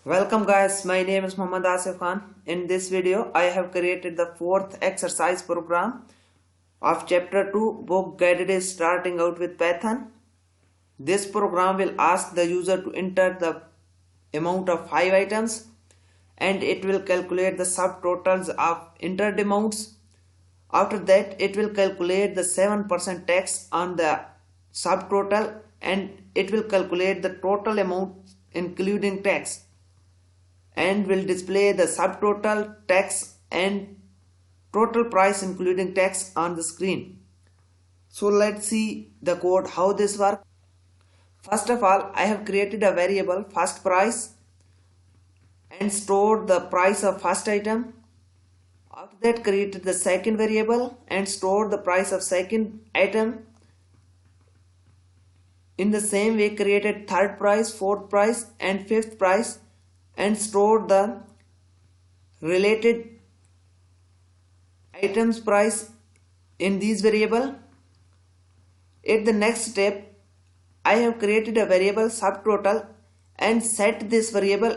Welcome guys, my name is Muhammad Asif Khan. In this video, I have created the fourth exercise program of chapter 2 book Gaddis starting out with Python. This program will ask the user to enter the amount of 5 items and it will calculate the subtotals of entered amounts. After that, it will calculate the 7% tax on the subtotal and it will calculate the total amount including tax, and will display the subtotal, tax and total price including tax on the screen. So let's see the code how this works. First of all, I have created a variable first price and stored the price of first item. After that, created the second variable and stored the price of second item. In the same way, created third price, fourth price and fifth price and stored the related items price in these variable. At the next step, I have created a variable subtotal and set this variable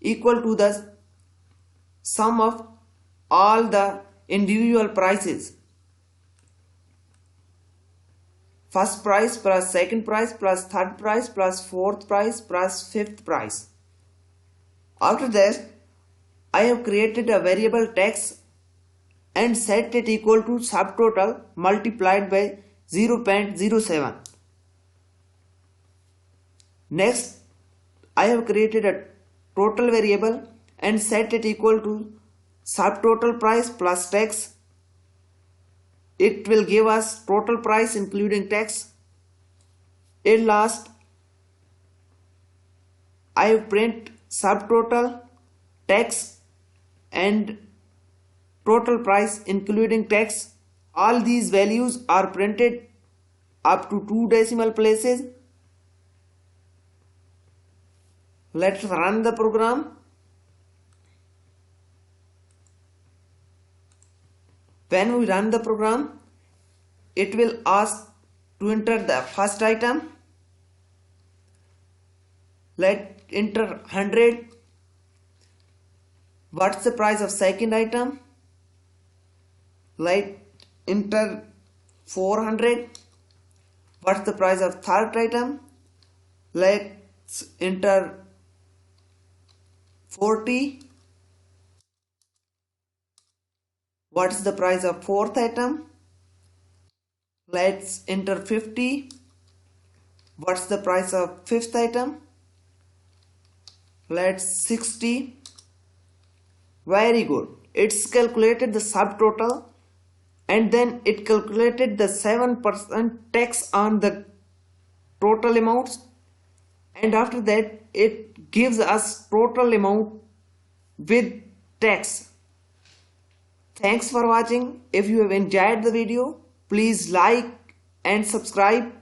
equal to the sum of all the individual prices. First price plus second price plus third price plus fourth price plus fifth price. After that, I have created a variable tax and set it equal to subtotal multiplied by 0.07. Next, I have created a total variable and set it equal to subtotal price plus tax. It will give us total price including tax. At last, I have print subtotal, tax and total price including tax. All these values are printed up to 2 decimal places. Let's run the program. When we run the program, it will ask to enter the first item. Let's enter 100. What's the price of second item? Let's enter 400. What's the price of third item? Let's enter 40. What's the price of fourth item? Let's enter 50. What's the price of fifth item? Let's 60. Very good. It's calculated the subtotal and then it calculated the 7% tax on the total amounts, and after that it gives us total amount with tax. Thanks for watching. If you have enjoyed the video, please like and subscribe.